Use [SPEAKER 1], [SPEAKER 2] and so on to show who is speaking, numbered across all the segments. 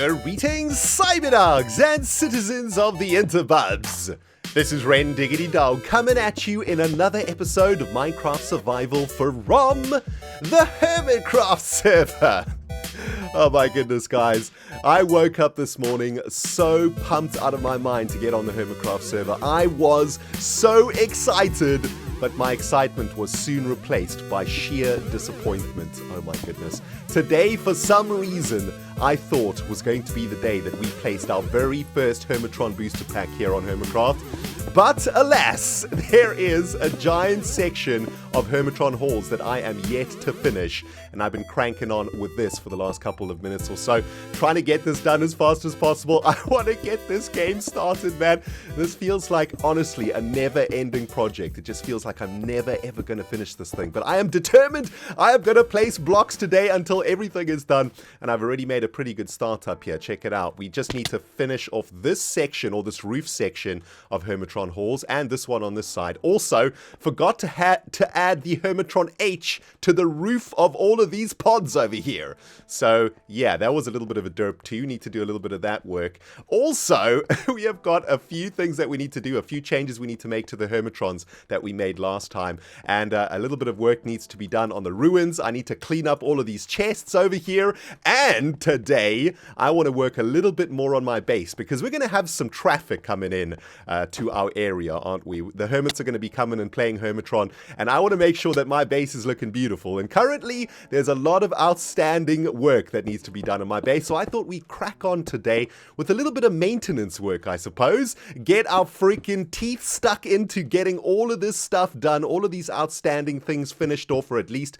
[SPEAKER 1] Greetings, Cyberdogs and citizens of the interbubs. This is ReNDoG coming at you in another episode of Minecraft Survival from the Hermitcraft server. Oh my goodness, guys. I woke up this morning so pumped out of my mind to get on the Hermitcraft server. I was so excited, but my excitement was soon replaced by sheer disappointment. Oh my goodness. Today, for some reason, I thought was going to be the day that we placed our very first Hermitron booster pack here on Hermitcraft. But alas, there is a giant section of Hermitron halls that I am yet to finish, and I've been cranking on with this for the last couple of minutes or so, trying to get this done as fast as possible. I want to get this game started, man. This feels like, honestly, a never-ending project. It just feels like I'm never, ever going to finish this thing. But I am determined. I am going to place blocks today until everything is done, and I've already made a pretty good start up here. Check it out. We just need to finish off this section, or this roof section of Hermitron halls, and this one on this side. Also, forgot to add the Hermitron H to the roof of all of these pods over here. So yeah, that was a little bit of a derp too. Need to do a little bit of that work. Also, we have got a few things that we need to do, a few changes we need to make to the Hermitrons that we made last time, and a little bit of work needs to be done on the ruins. I need to clean up all of these chests over here, and today I want to work a little bit more on my base, because we're going to have some traffic coming in to our area, aren't we? The Hermits are going to be coming and playing Hermitron, and I want to make sure that my base is looking beautiful. And currently, there's a lot of outstanding work that needs to be done on my base, so I thought we'd crack on today with a little bit of maintenance work, I suppose. Get our freaking teeth stuck into getting all of this stuff done, all of these outstanding things finished off, or at least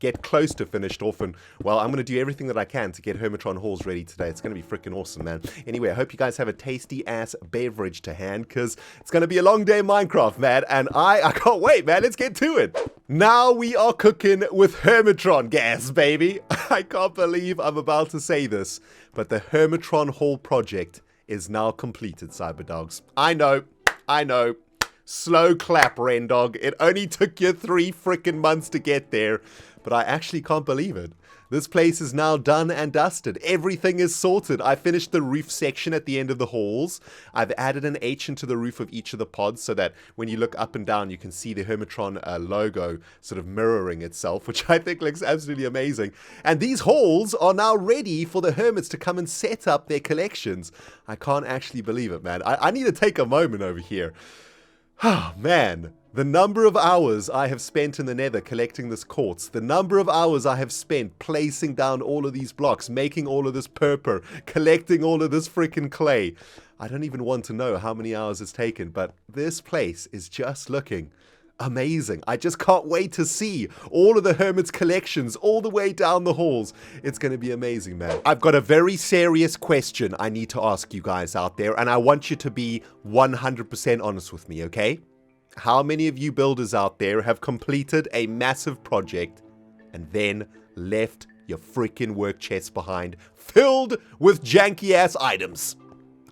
[SPEAKER 1] get close to finished off. And, well, I'm going to do everything that I can to get Hermitron halls ready today. It's going to be freaking awesome, man. Anyway, I hope you guys have a tasty-ass beverage to hand, because it's going to be a long day in Minecraft, man, and I can't wait, man. Let's get to it. Now we are cooking with Hermitron gas, baby. I can't believe I'm about to say this, but the Hermitron Hall project is now completed, Cyberdogs. I know. Slow clap, ReNDoG. It only took you 3 freaking months to get there, but I actually can't believe it. This place is now done and dusted. Everything is sorted. I finished the roof section at the end of the halls. I've added an H into the roof of each of the pods so that when you look up and down, you can see the Hermitron logo sort of mirroring itself, which I think looks absolutely amazing. And these halls are now ready for the Hermits to come and set up their collections. I can't actually believe it, man. I need to take a moment over here. Oh, man. The number of hours I have spent in the nether collecting this quartz, the number of hours I have spent placing down all of these blocks, making all of this purple, collecting all of this freaking clay. I don't even want to know how many hours it's taken, but this place is just looking amazing. I just can't wait to see all of the Hermit's collections all the way down the halls. It's going to be amazing, man. I've got a very serious question I need to ask you guys out there, and I want you to be 100% honest with me, okay? How many of you builders out there have completed a massive project and then left your freaking work chests behind filled with janky-ass items?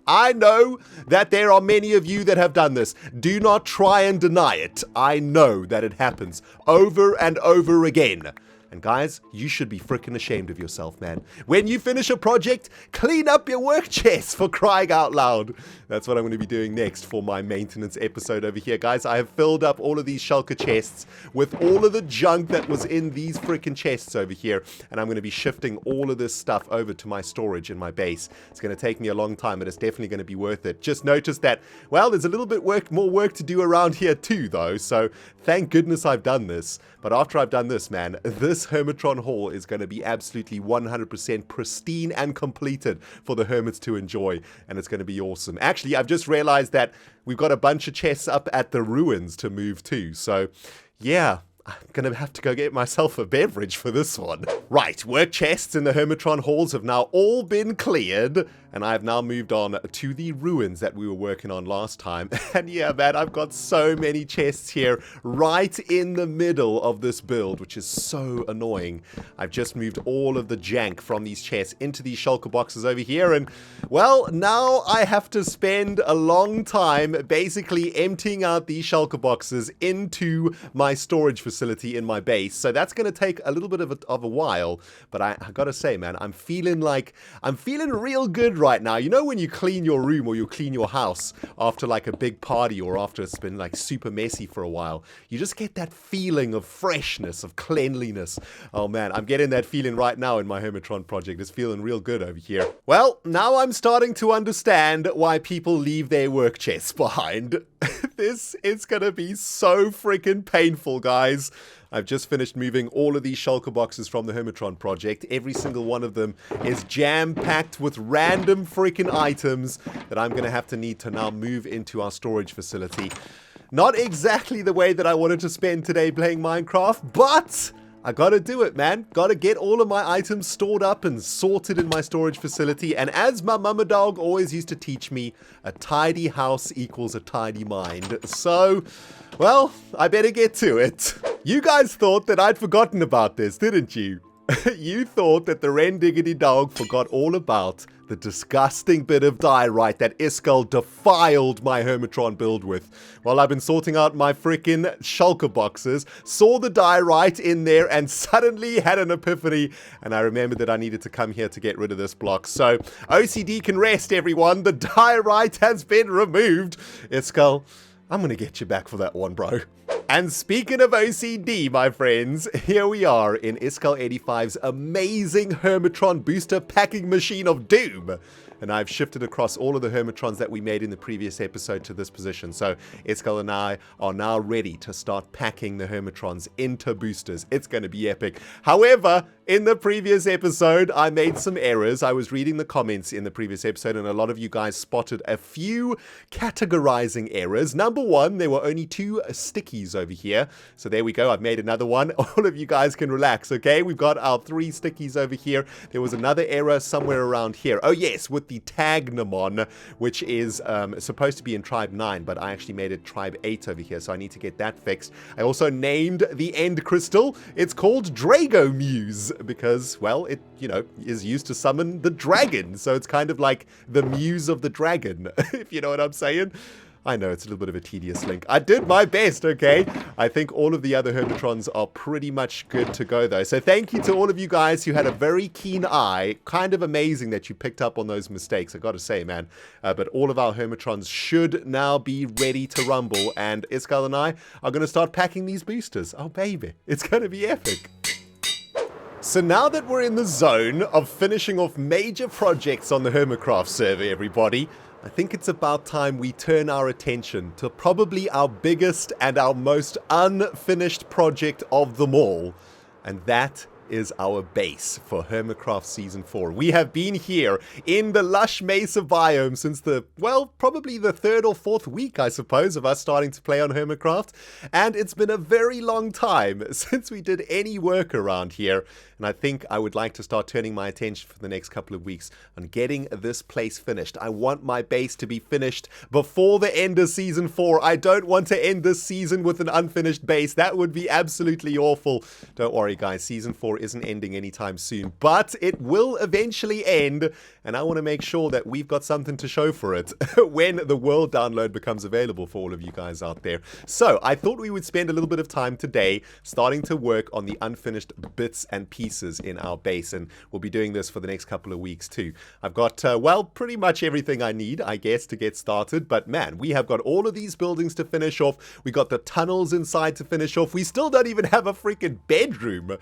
[SPEAKER 1] I know that there are many of you that have done this. Do not try and deny it. I know that it happens over and over again. And guys, you should be freaking ashamed of yourself, man. When you finish a project, clean up your work chests, for crying out loud. That's what I'm going to be doing next for my maintenance episode over here, guys. I have filled up all of these shulker chests with all of the junk that was in these freaking chests over here. And I'm going to be shifting all of this stuff over to my storage in my base. It's going to take me a long time, but it's definitely going to be worth it. Just notice that, well, there's a little bit more work to do around here too, though. So thank goodness I've done this. But after I've done this, man, this Hermitron Hall is going to be absolutely 100% pristine and completed for the Hermits to enjoy, and it's going to be awesome. Actually, I've just realized that we've got a bunch of chests up at the ruins to move to, so yeah, I'm going to have to go get myself a beverage for this one. Right, work chests in the Hermitron halls have now all been cleared, and I've now moved on to the ruins that we were working on last time. And yeah, man, I've got so many chests here right in the middle of this build, which is so annoying. I've just moved all of the jank from these chests into these shulker boxes over here, and well, now I have to spend a long time basically emptying out these shulker boxes into my storage facility in my base. So that's going to take a little bit of a while, but I gotta say, man, I'm feeling real good right now. You know when you clean your room or you clean your house after like a big party or after it's been like super messy for a while, you just get that feeling of freshness, of cleanliness. Oh man, I'm getting that feeling right now in my Hermitron project. It's feeling real good over here. Well, now I'm starting to understand why people leave their work chests behind. This is gonna be so freaking painful, guys. I've just finished moving all of these shulker boxes from the Hermitron project. Every single one of them is jam-packed with random freaking items that I'm going to have to need to now move into our storage facility. Not exactly the way that I wanted to spend today playing Minecraft, but I gotta do it, man. Gotta get all of my items stored up and sorted in my storage facility. And as my mama dog always used to teach me, a tidy house equals a tidy mind. So, well, I better get to it. You guys thought that I'd forgotten about this, didn't you? You thought that the ReNDoG forgot all about the disgusting bit of diorite that Iskall defiled my Hermitron build with. Well, I've been sorting out my freaking shulker boxes, saw the diorite in there, and suddenly had an epiphany, and I remembered that I needed to come here to get rid of this block. So, OCD can rest, everyone. The diorite has been removed. Iskall, I'm gonna get you back for that one, bro. And speaking of OCD, my friends, here we are in Iskall 85's amazing Hermitron booster packing machine of doom. And I've shifted across all of the Hermitrons that we made in the previous episode to this position. So Iskall and I are now ready to start packing the Hermitrons into boosters. It's going to be epic. However, in the previous episode, I made some errors. I was reading the comments in the previous episode, and a lot of you guys spotted a few categorizing errors. Number one, there were only 2 stickies over here. So there we go. I've made another one. All of you guys can relax, okay? We've got our 3 stickies over here. There was another error somewhere around here. Oh, yes, with the Tagnamon, which is supposed to be in Tribe 9, but I actually made it Tribe 8 over here, so I need to get that fixed. I also named the end crystal. It's called Drago Muse, because, well, it, you know, is used to summon the dragon, so it's kind of like the muse of the dragon, if you know what I'm saying. I know, it's a little bit of a tedious link. I did my best, okay? I think all of the other Hermitrons are pretty much good to go, though. So thank you to all of you guys who had a very keen eye. Kind of amazing that you picked up on those mistakes, I gotta say, man. But all of our Hermitrons should now be ready to rumble, and Iskall and I are going to start packing these boosters. Oh, baby. It's going to be epic. So now that we're in the zone of finishing off major projects on the Hermitcraft server, everybody, I think it's about time we turn our attention to probably our biggest and our most unfinished project of them all, and that is our base for Hermitcraft Season 4. We have been here in the lush Mesa Biome since the, well, probably the 3rd or 4th week, I suppose, of us starting to play on Hermitcraft, and it's been a very long time since we did any work around here, and I think I would like to start turning my attention for the next couple of weeks on getting this place finished. I want my base to be finished before the end of Season 4. I don't want to end this season with an unfinished base. That would be absolutely awful. Don't worry, guys. Season 4 isn't ending anytime soon, but it will eventually end, and I want to make sure that we've got something to show for it when the world download becomes available for all of you guys out there. So I thought we would spend a little bit of time today starting to work on the unfinished bits and pieces in our base, and we'll be doing this for the next couple of weeks too. I've got, well, pretty much everything I need, I guess, to get started, but man, we have got all of these buildings to finish off. We got the tunnels inside to finish off. We still don't even have a freaking bedroom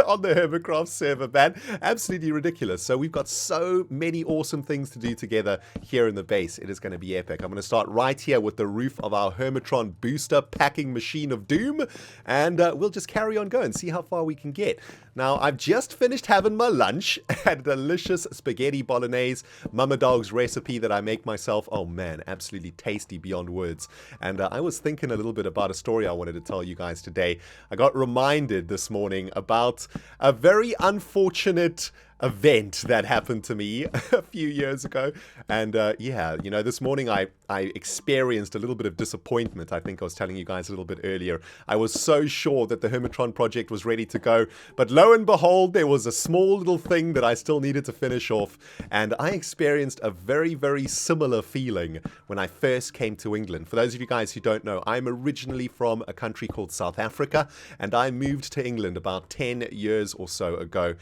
[SPEAKER 1] on the Hermitcraft server, man. Absolutely ridiculous. So we've got so many awesome things to do together here in the base. It is going to be epic. I'm going to start right here with the roof of our Hermitron booster packing machine of doom, and we'll just carry on going, see how far we can get. Now, I've just finished having my lunch, had a delicious spaghetti bolognese, Mama Dog's recipe that I make myself. Oh man, absolutely tasty beyond words. And I was thinking a little bit about a story I wanted to tell you guys today. I got reminded this morning about a very unfortunate event that happened to me a few years ago. And yeah, you know, this morning I experienced a little bit of disappointment. I think I was telling you guys a little bit earlier. I was so sure that the Hermitron project was ready to go, but lo and behold, there was a small little thing that I still needed to finish off, and I experienced a very, very similar feeling when I first came to England. For those of you guys who don't know, I'm originally from a country called South Africa, and I moved to England about 10 years or so ago.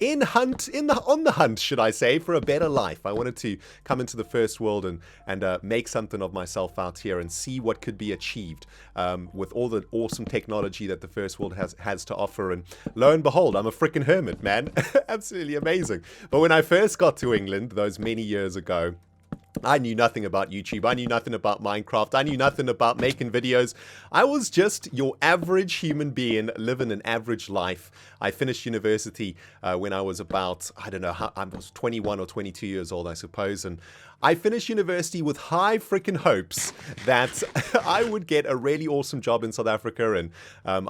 [SPEAKER 1] On the hunt, should I say, for a better life. I wanted to come into the first world and make something of myself out here and see what could be achieved with all the awesome technology that the first world has to offer. And lo and behold, I'm a freaking hermit, man. Absolutely amazing. But when I first got to England, those many years ago, I knew nothing about YouTube. I knew nothing about Minecraft. I knew nothing about making videos. I was just your average human being living an average life. I finished university when I was about, I don't know, I was 21 or 22 years old, I suppose. And I finished university with high freaking hopes that I would get a really awesome job in South Africa, and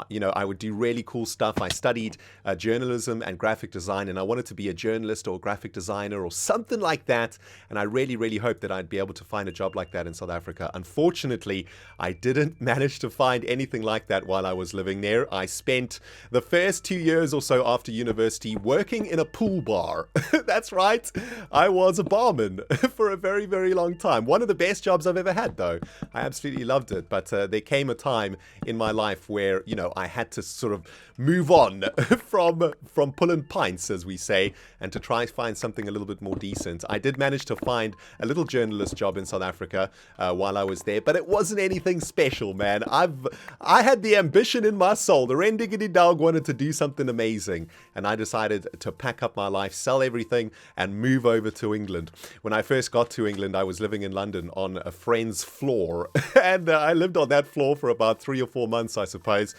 [SPEAKER 1] you know, I would do really cool stuff. I studied journalism and graphic design, and I wanted to be a journalist or a graphic designer or something like that. And I really, really hoped that I'd be able to find a job like that in South Africa. Unfortunately, I didn't manage to find anything like that while I was living there. I spent the first 2 years or so after university working in a pool bar. That's right, I was a barman for a very, very long time. One of the best jobs I've ever had, though. I absolutely loved it. But there came a time in my life where, you know, I had to sort of move on from pulling pints, as we say, and to try to find something a little bit more decent. I did manage to find a little journalist job in South Africa while I was there, but it wasn't anything special, man. I had the ambition in my soul. The ReNDoG wanted to do something amazing, and I decided to pack up my life, sell everything, and move over to England. When I first got to England, I was living in London on a friend's floor, and I lived on that floor for about 3 or 4 months, I suppose,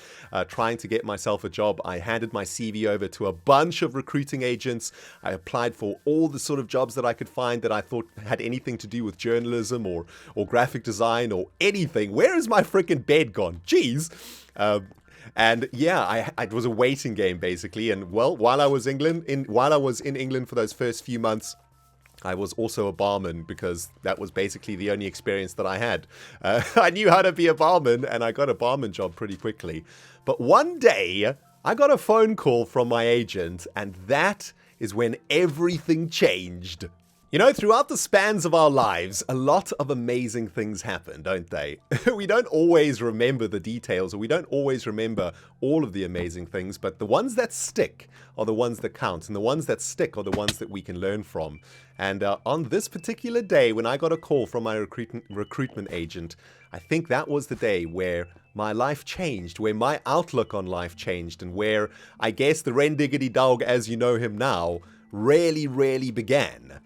[SPEAKER 1] trying to get myself a job. I handed my CV over to a bunch of recruiting agents. I applied for all the sort of jobs that I could find that I thought had anything to do with journalism or graphic design or anything. Where is my freaking bed gone? Jeez. And yeah, it was a waiting game basically. And well, while I was in England for those first few months, I was also a barman, because that was basically the only experience that I had. I knew how to be a barman, and I got a barman job pretty quickly. But one day, I got a phone call from my agent, and that is when everything changed. You know, throughout the spans of our lives, a lot of amazing things happen, don't they? We don't always remember the details, or we don't always remember all of the amazing things, but the ones that stick are the ones that count, and the ones that stick are the ones that we can learn from. And on this particular day, when I got a call from my recruitment agent, I think that was the day where my life changed, where my outlook on life changed, and where I guess the ReNDoG, as you know him now, really began.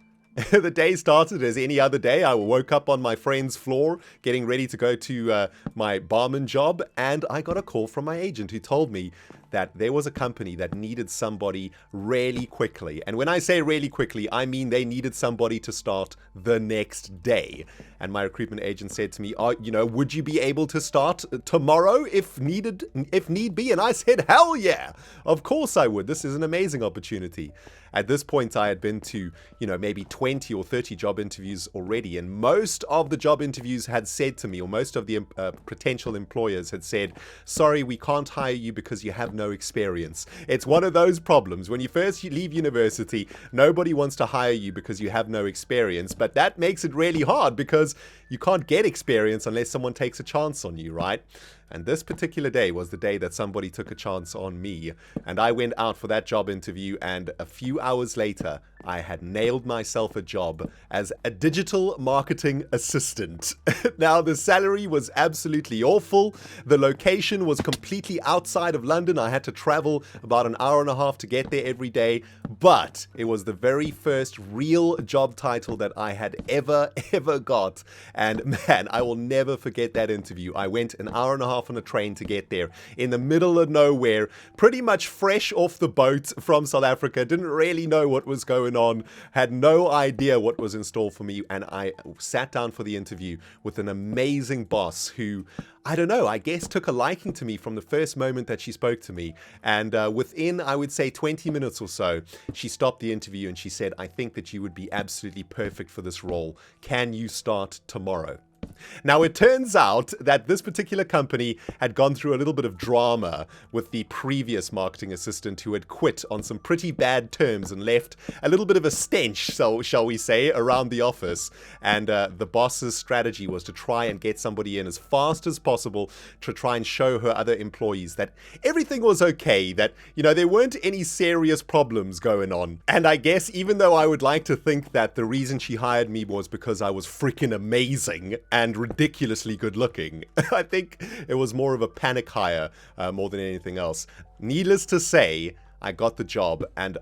[SPEAKER 1] The day started as any other day. I woke up on my friend's floor, getting ready to go to my barman job, and I got a call from my agent who told me that there was a company that needed somebody really quickly. And when I say really quickly, I mean they needed somebody to start the next day. And my recruitment agent said to me, you know, would you be able to start tomorrow if need be? And I said, hell yeah, of course I would. This is an amazing opportunity. At this point, I had been to, you know, maybe 20 or 30 job interviews already. And most of the job interviews had said to me, or most of the potential employers had said, sorry, we can't hire you because you have no experience. It's one of those problems. When you first leave university, nobody wants to hire you because you have no experience. But that makes it really hard, because you can't get experience unless someone takes a chance on you, right? And this particular day was the day that somebody took a chance on me. And I went out for that job interview, and a few hours later, I had nailed myself a job as a digital marketing assistant. Now, the salary was absolutely awful. The location was completely outside of London. I had to travel about an hour and a half to get there every day. But it was the very first real job title that I had ever got. And man, I will never forget that interview. I went an hour and a half on a train to get there, in the middle of nowhere, pretty much fresh off the boat from South Africa, didn't really know what was going on, had no idea what was in store for me, and I sat down for the interview with an amazing boss who I don't know, I guess took a liking to me from the first moment that she spoke to me. And within, I would say, 20 minutes or so, she stopped the interview and she said, I think that you would be absolutely perfect for this role. Can you start tomorrow? Now, it turns out that this particular company had gone through a little bit of drama with the previous marketing assistant who had quit on some pretty bad terms and left a little bit of a stench, so shall we say, around the office. And the boss's strategy was to try and get somebody in as fast as possible to try and show her other employees that everything was okay, that, you know, there weren't any serious problems going on. And I guess even though I would like to think that the reason she hired me was because I was freaking amazing and ridiculously good looking, I think it was more of a panic hire more than anything else. Needless to say, I got the job, and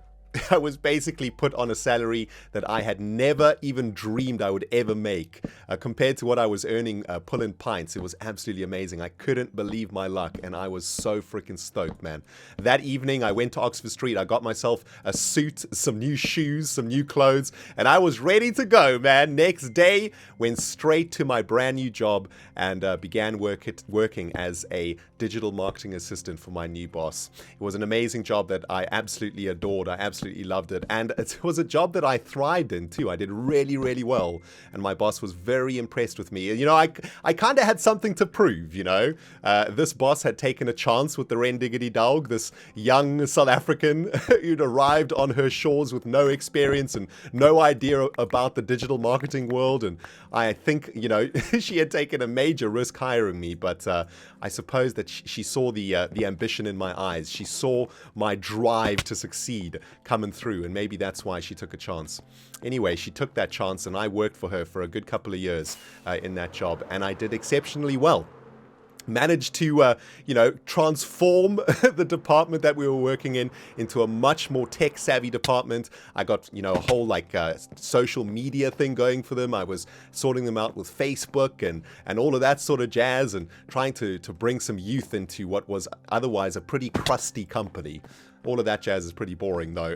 [SPEAKER 1] I was basically put on a salary that I had never even dreamed I would ever make. Compared to what I was earning pulling pints, it was absolutely amazing. I couldn't believe my luck, and I was so freaking stoked, man. That evening, I went to Oxford Street. I got myself a suit, some new shoes, some new clothes, and I was ready to go, man. Next day, went straight to my brand new job and began working as a digital marketing assistant for my new boss. It was an amazing job that I absolutely adored. I absolutely loved it, and it was a job that I thrived in too. I did really, really well, and my boss was very impressed with me. You know, I kind of had something to prove, you know. This boss had taken a chance with the ReNDoG, this young South African who'd arrived on her shores with no experience and no idea about the digital marketing world, and I think, you know, she had taken a major risk hiring me, but I suppose that she saw the ambition in my eyes. She saw my drive to succeed coming through, and maybe that's why she took a chance. Anyway, she took that chance, and I worked for her for a good couple of years in that job, and I did exceptionally well. Managed to, you know, transform the department that we were working in into a much more tech-savvy department. I got, you know, a whole, like, social media thing going for them. I was sorting them out with Facebook and all of that sort of jazz, and trying to bring some youth into what was otherwise a pretty crusty company. All of that jazz is pretty boring, though.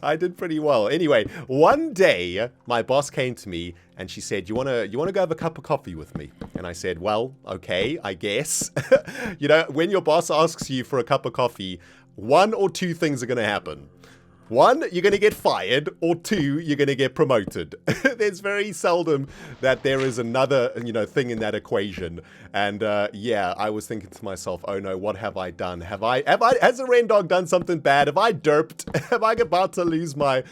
[SPEAKER 1] I did pretty well. Anyway, one day, my boss came to me and she said, you wanna go have a cup of coffee with me? And I said, well, okay, I guess. You know, when your boss asks you for a cup of coffee, one or two things are going to happen. One, you're going to get fired, or two, you're going to get promoted. There's very seldom that there is another, you know, thing in that equation. And yeah, I was thinking to myself, oh no, what have I done? Has the ReNDoG done something bad? Have I derped? Am I about to lose my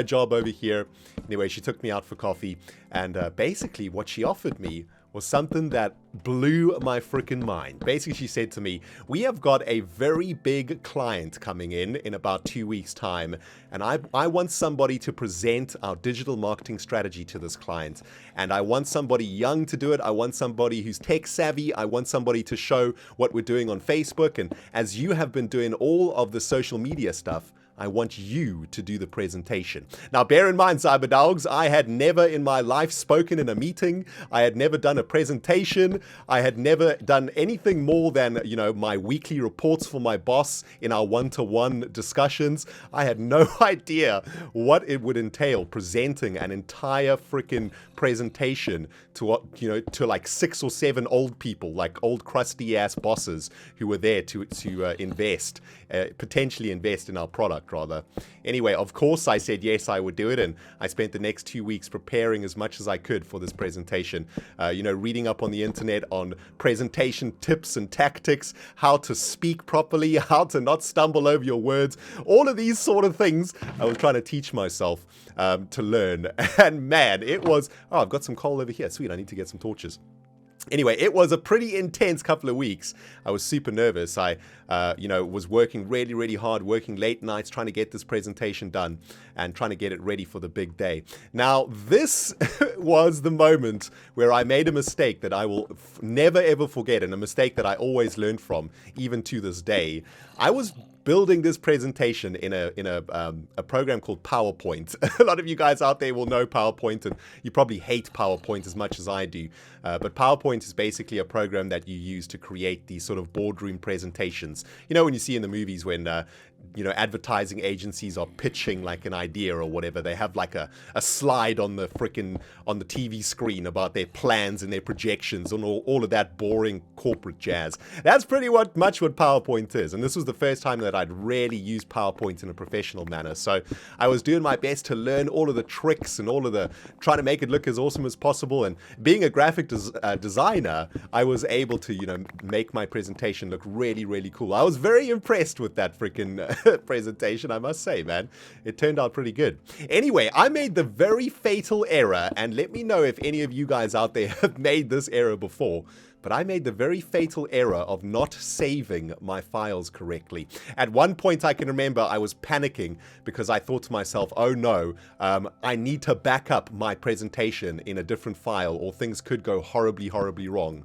[SPEAKER 1] job over here? Anyway, she took me out for coffee, and basically what she offered me was something that blew my freaking mind. Basically, she said to me, we have got a very big client coming in about 2 weeks' time, and I want somebody to present our digital marketing strategy to this client. And I want somebody young to do it. I want somebody who's tech savvy. I want somebody to show what we're doing on Facebook. And as you have been doing all of the social media stuff, I want you to do the presentation. Now, bear in mind, Cyberdogs, I had never in my life spoken in a meeting. I had never done a presentation. I had never done anything more than, you know, my weekly reports for my boss in our one-to-one discussions. I had no idea what it would entail presenting an entire freaking presentation to what, you know, to like 6 or 7 old people, like old crusty ass bosses who were there to invest, potentially invest in our product rather. Anyway, of course I said yes, I would do it, and I spent the next 2 weeks preparing as much as I could for this presentation. You know, reading up on the internet on presentation tips and tactics, how to speak properly, how to not stumble over your words, all of these sort of things I was trying to teach myself to learn. And man, it was, oh, I've got some coal over here. Sweet, I need to get some torches. Anyway, it was a pretty intense couple of weeks. I was super nervous. I, you know, was working really, really hard, working late nights, trying to get this presentation done and trying to get it ready for the big day. Now, this was the moment where I made a mistake that I will never, ever forget, and a mistake that I always learn from, even to this day. I was building this presentation in a program called PowerPoint. A lot of you guys out there will know PowerPoint, and you probably hate PowerPoint as much as I do. But PowerPoint is basically a program that you use to create these sort of boardroom presentations. You know, when you see in the movies when advertising agencies are pitching like an idea or whatever. They have like a slide on the TV screen about their plans and their projections and all of that boring corporate jazz. That's pretty much what PowerPoint is. And this was the first time that I'd really used PowerPoint in a professional manner. So I was doing my best to learn all of the tricks and all of the trying to make it look as awesome as possible. And being a graphic designer, I was able to, make my presentation look really, really cool. I was very impressed with that freaking presentation, I must say, man. It turned out pretty good. Anyway, I made the very fatal error, and let me know if any of you guys out there have made this error before. But I made the very fatal error of not saving my files correctly. At one point, I can remember I was panicking because I thought to myself, oh no, I need to back up my presentation in a different file or things could go horribly, horribly wrong.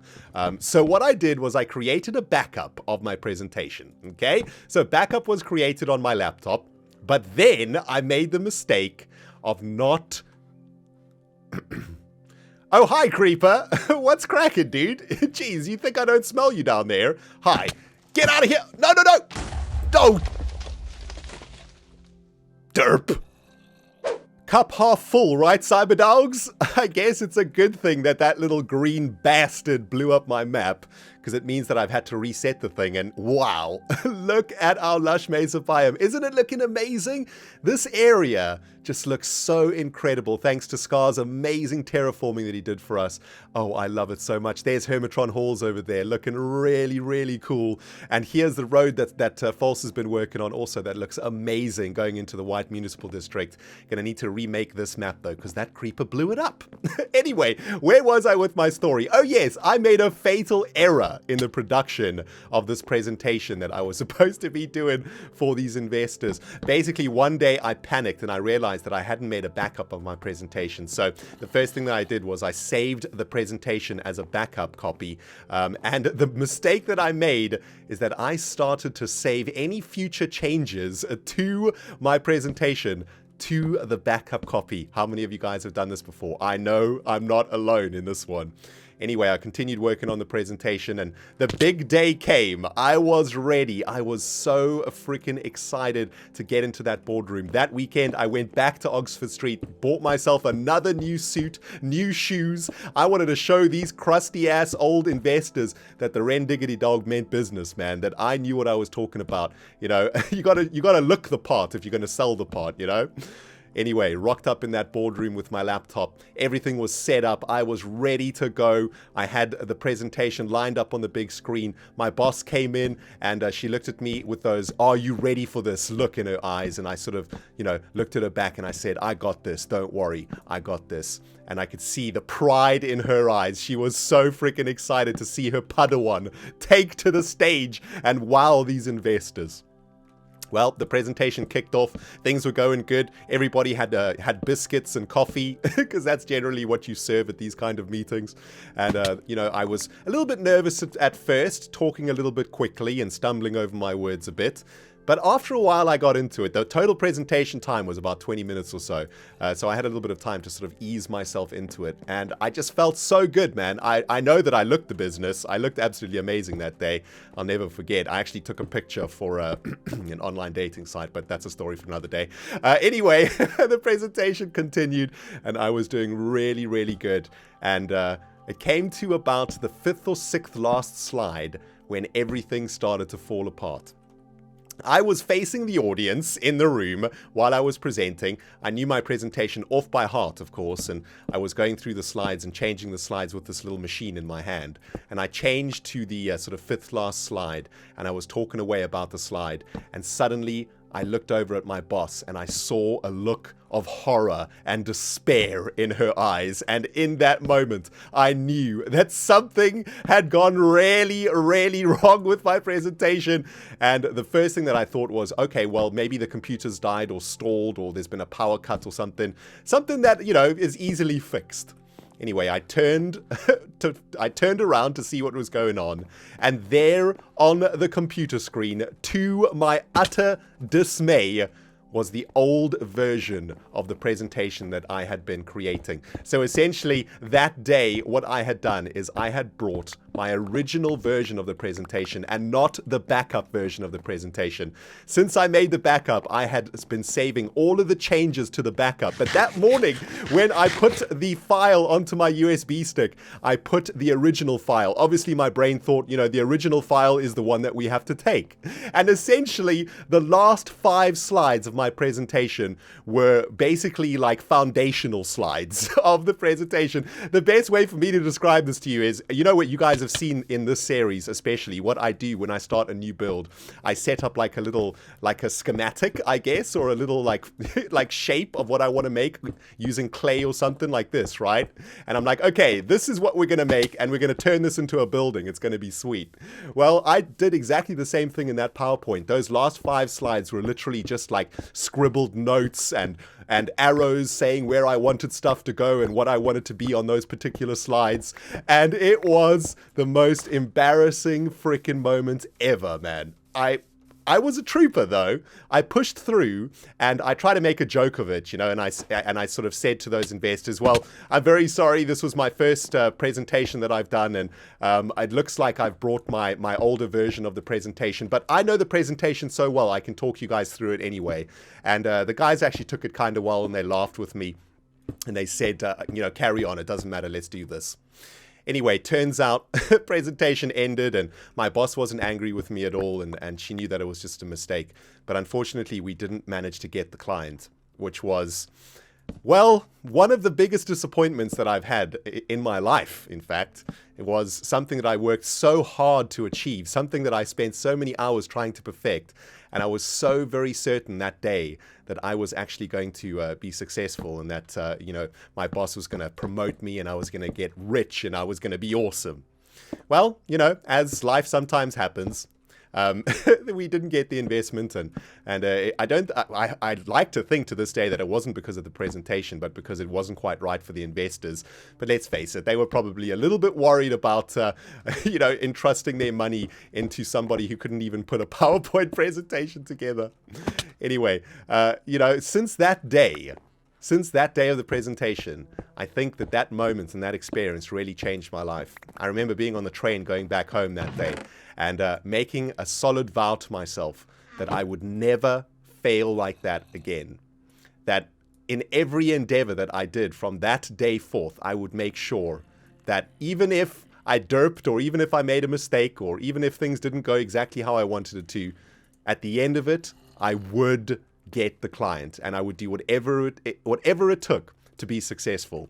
[SPEAKER 1] So what I did was I created a backup of my presentation, okay? So backup was created on my laptop, but then I made the mistake of not... Oh, hi, Creeper. What's cracking, dude? Jeez, you think I don't smell you down there? Hi. Get out of here. No, no, no. Don't. Derp. Cup half full, right, Cyberdogs? I guess it's a good thing that little green bastard blew up my map, because it means that I've had to reset the thing, and wow, look at our lush Mesa Biome. Isn't it looking amazing? This area just looks so incredible thanks to Scar's amazing terraforming that he did for us. Oh, I love it so much. There's Hermitron Halls over there looking really, really cool. And here's the road that False has been working on also that looks amazing going into the White Municipal District. Gonna need to remake this map though, because that creeper blew it up. Anyway, where was I with my story? Oh yes, I made a fatal error in the production of this presentation that I was supposed to be doing for these investors. Basically, one day I panicked and I realized that I hadn't made a backup of my presentation. So the first thing that I did was I saved the presentation as a backup copy. And the mistake that I made is that I started to save any future changes to my presentation to the backup copy. How many of you guys have done this before? I know I'm not alone in this one. Anyway, I continued working on the presentation and the big day came. I was ready. I was so freaking excited to get into that boardroom. That weekend, I went back to Oxford Street, bought myself another new suit, new shoes. I wanted to show these crusty ass old investors that the ReNDoG meant business, man, that I knew what I was talking about. You gotta look the part if you're gonna sell the part, Anyway, rocked up in that boardroom with my laptop. Everything was set up. I was ready to go. I had the presentation lined up on the big screen. My boss came in and she looked at me with those, "Are you ready for this?" look in her eyes. And I sort of, looked at her back and I said, "I got this. Don't worry. I got this." And I could see the pride in her eyes. She was so freaking excited to see her Padawan take to the stage and wow these investors. Well, the presentation kicked off. Things were going good. Everybody had biscuits and coffee because that's generally what you serve at these kind of meetings. And, I was a little bit nervous at first, talking a little bit quickly and stumbling over my words a bit. But after a while, I got into it. The total presentation time was about 20 minutes or so. So I had a little bit of time to sort of ease myself into it. And I just felt so good, man. I know that I looked the business. I looked absolutely amazing that day. I'll never forget. I actually took a picture for an online dating site, but that's a story for another day. Anyway, the presentation continued, and I was doing really, really good. And it came to about the 5th or 6th last slide when everything started to fall apart. I was facing the audience in the room while I was presenting. I knew my presentation off by heart, of course, and I was going through the slides and changing the slides with this little machine in my hand. And I changed to the sort of 5th last slide, and I was talking away about the slide. And suddenly, I looked over at my boss, and I saw a look of horror and despair in her eyes. And in that moment, I knew that something had gone really, really wrong with my presentation. And the first thing that I thought was, okay, well, maybe the computer's died or stalled or there's been a power cut or something. Something that, is easily fixed. Anyway, I turned around to see what was going on, and there on the computer screen, to my utter dismay, was the old version of the presentation that I had been creating. So essentially, that day, what I had done is I had brought my original version of the presentation and not the backup version of the presentation. Since I made the backup, I had been saving all of the changes to the backup. But that morning, when I put the file onto my USB stick, I put the original file. Obviously, my brain thought, the original file is the one that we have to take. And essentially, the last 5 slides of my presentation were basically like foundational slides of the presentation. The best way for me to describe this to you is, what you guys have seen in this series, especially what I do when I start a new build. I set up like a schematic, I guess, or a little like shape of what I want to make using clay or something like this, right? And I'm like, okay, this is what we're going to make, and we're going to turn this into a building. It's going to be sweet. Well, I did exactly the same thing in that PowerPoint. Those last 5 slides were literally just like scribbled notes and arrows saying where I wanted stuff to go and what I wanted to be on those particular slides. And it was the most embarrassing freaking moment ever, man. I was a trooper, though. I pushed through, and I tried to make a joke of it, and I sort of said to those investors, well, I'm very sorry, this was my first presentation that I've done, and it looks like I've brought my older version of the presentation, but I know the presentation so well, I can talk you guys through it anyway. And the guys actually took it kind of well, and they laughed with me, and they said, carry on, it doesn't matter, let's do this. Anyway, turns out presentation ended and my boss wasn't angry with me at all, and she knew that it was just a mistake. But unfortunately, we didn't manage to get the client, which was, well, one of the biggest disappointments that I've had in my life, in fact. It was something that I worked so hard to achieve, something that I spent so many hours trying to perfect. And I was so very certain that day that I was actually going to be successful, and that, my boss was going to promote me and I was going to get rich and I was going to be awesome. Well, as life sometimes happens, we didn't get the investment, and I'd like to think to this day that it wasn't because of the presentation, but because it wasn't quite right for the investors. But let's face it, they were probably a little bit worried about, entrusting their money into somebody who couldn't even put a PowerPoint presentation together. Anyway, since that day of the presentation, I think that moment and that experience really changed my life. I remember being on the train going back home that day and making a solid vow to myself that I would never fail like that again. That in every endeavor that I did from that day forth, I would make sure that even if I derped, or even if I made a mistake, or even if things didn't go exactly how I wanted it to, at the end of it, I would get the client, and I would do whatever it took to be successful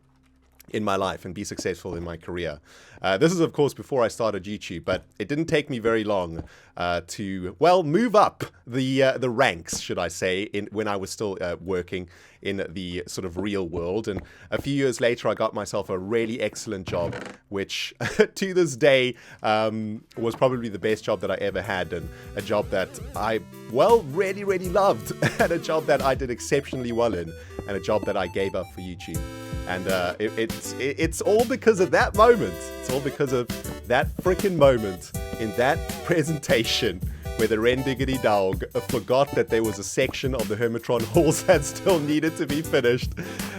[SPEAKER 1] in my life and be successful in my career. This is, of course, before I started YouTube, but it didn't take me very long to move up the ranks, should I say, when I was still working in the sort of real world. And a few years later, I got myself a really excellent job, which to this day was probably the best job that I ever had, and a job that I, really, really loved, and a job that I did exceptionally well in, and a job that I gave up for YouTube. And it's all because of that moment. It's all because of that freaking moment in that presentation where the ReNDoG forgot that there was a section of the Hermitron halls that still needed to be finished,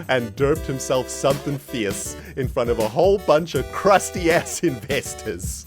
[SPEAKER 1] and derped himself something fierce in front of a whole bunch of crusty-ass investors.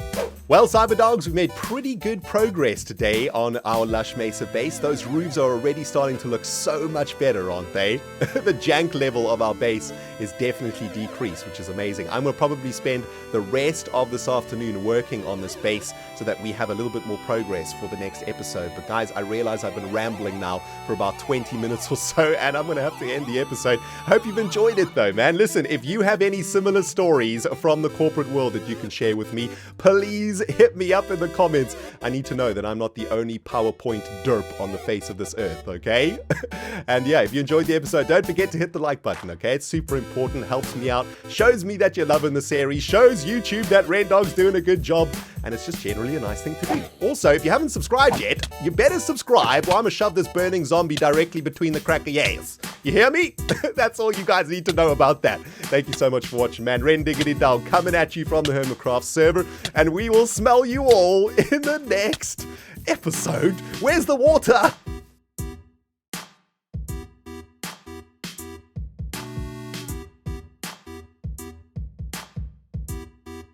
[SPEAKER 1] Well, Cyberdogs, we've made pretty good progress today on our lush Mesa base. Those roofs are already starting to look so much better, aren't they? The jank level of our base is definitely decreased, which is amazing. I'm going to probably spend the rest of this afternoon working on this base so that we have a little bit more progress for the next episode. But guys, I realize I've been rambling now for about 20 minutes or so, and I'm going to have to end the episode. Hope you've enjoyed it though, man. Listen, if you have any similar stories from the corporate world that you can share with me, please hit me up in the comments. I need to know that I'm not the only PowerPoint derp on the face of this earth, okay? And yeah, if you enjoyed the episode, don't forget to hit the like button, okay? It's super important, helps me out, shows me that you're loving the series, shows YouTube that ReNDog's doing a good job, and it's just generally a nice thing to do. Also, if you haven't subscribed yet, you better subscribe, or I'm gonna shove this burning zombie directly between the cracker yayas. You hear me? That's all you guys need to know about that. Thank you so much for watching, man. ReNDoG coming at you from the Hermitcraft server, and we will smell you all in the next episode. Where's the water?